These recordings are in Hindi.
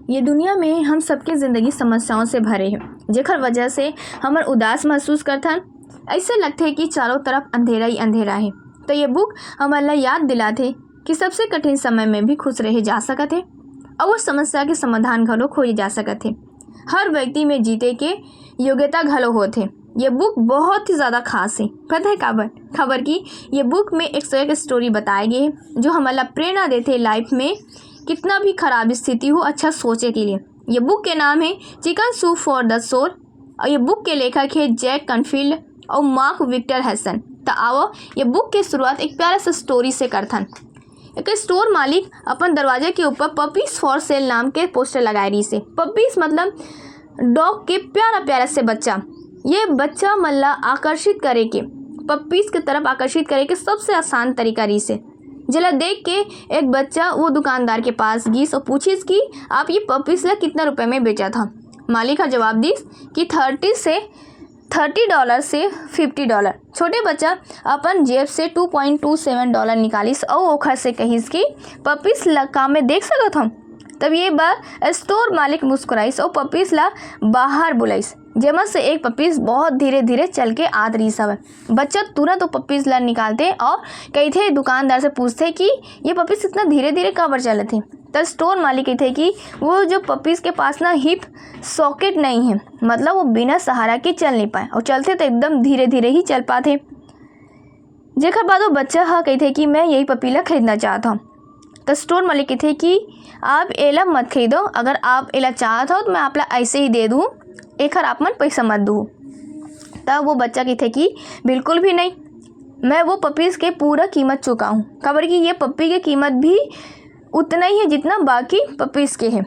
ये दुनिया में हम सबके ज़िंदगी समस्याओं से भरे हैं, जेकर वजह से हमर उदास महसूस करथन। ऐसे लगते है कि चारों तरफ अंधेरा ही अंधेरा है। तो ये बुक हमारा याद दिलाते कि सबसे कठिन समय में भी खुश रहे जा सकते है और उस समस्या के समाधान घलो खोजे जा सकते है। हर व्यक्ति में जीते के योग्यता घलो होते। ये बुक बहुत ही ज़्यादा खास है। पता है खबर की ये बुक में 101 स्टोरी बताए गए हैं जो हमारा प्रेरणा देते लाइफ में कितना भी खराब स्थिति हो अच्छा सोचे के लिए। ये बुक के नाम है chicken soup for the soul और ये बुक के लेखक है जैक कनफील्ड और मार्क विक्टर हैसन। तो आओ ये बुक की शुरुआत एक प्यारा सा स्टोरी से करथन। एक स्टोर मालिक अपन दरवाजे के ऊपर पपीज फॉर सेल नाम के पोस्टर लगाए रही से। पपीज मतलब डॉग के प्यारा प्यारा से बच्चा। ये बच्चा मल्ला आकर्षित करे के पपीज की तरफ आकर्षित करे के सबसे आसान तरीका रही से। जला देख के एक बच्चा वो दुकानदार के पास गीस और पूछिस कि आप ये पपीज ला कितना रुपए में बेचा था। मालिक का जवाब दीस कि $30 से $50। छोटे बच्चा अपन जेब से $2.27 निकालिस और ओखर से कहिस कि पपीस ला काम में देख सकत हम। तब ये बार स्टोर मालिक मुस्कुराइस और पपीस ला बाहर बुलाइस, जेमा से एक पपीस बहुत धीरे धीरे चल के आत रही सब। बच्चा तुरंत वो पपीस ला निकालते और कही थे दुकानदार से पूछते कि ये पपीस इतना धीरे धीरे काबर चले थे। तब स्टोर मालिक कहते कि वो जो पपीस के पास ना हिप सॉकेट नहीं है, मतलब वो बिना सहारा के चल नहीं पाए और चलते तो एकदम धीरे धीरे ही चल पाते। जेकर बाद वो बच्चा हाँ कहते कि मैं यही पपीला खरीदना चाहता हूँ। तो स्टोर मालिक कहते कि आप एला मत खरीदो, अगर आप एला चाहत हो तो मैं आपला ऐसे ही दे दूँ, एक आप मन पैसा मत दूँ। तब वो बच्चा कहते कि बिल्कुल भी नहीं, मैं वो पपीज़ के पूरा कीमत चुका हूँ। खबर कि ये पपी की कीमत भी उतना ही है जितना बाकी पपीज़ के हैं।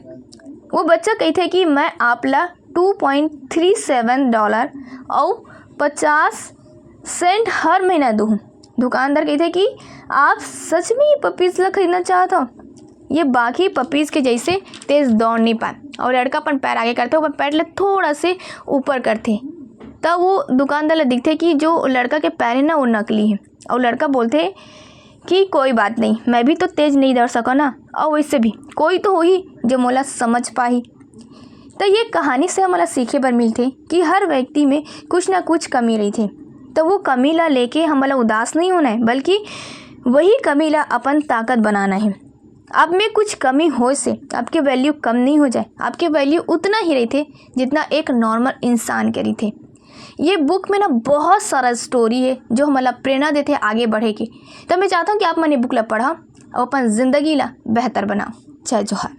वो बच्चा कहते कि मैं आपला $2.37 और 50 सेंट हर महीना दूँ। दुकानदार कहते कि आप सच में ये पपीज़ ला खरीदना चाहते हो। ये बाकी पपीज़ के जैसे तेज़ दौड़ नहीं पाए और लड़का अपन पैर आगे करते अपन पैर ले थोड़ा से ऊपर करते। तब वो दुकानदार ले दिखते कि जो लड़का के पैर है ना वो नकली है और लड़का बोलते कि कोई बात नहीं, मैं भी तो तेज़ नहीं दौड़ सका ना, और वैसे भी कोई तो हो ही जो मोला समझ पाही। तो ये कहानी से हमारा सीखे पर मिलते कि हर व्यक्ति में कुछ ना कुछ कमी रही थी। तो वो कमी ला लेके हमारा उदास नहीं होना है, बल्कि वही कमी ला अपन ताकत बनाना है। आप में कुछ कमी हो से आपके वैल्यू कम नहीं हो जाए, आपके वैल्यू उतना ही रही थे जितना एक नॉर्मल इंसान के रही थे। ये बुक में ना बहुत सारा स्टोरी है जो हमारा प्रेरणा देते आगे बढ़े की। तो मैं चाहता हूँ कि आप मैंने बुक ला पढ़ा और अपन ज़िंदगी ला बेहतर बनाओ। जय जोहार।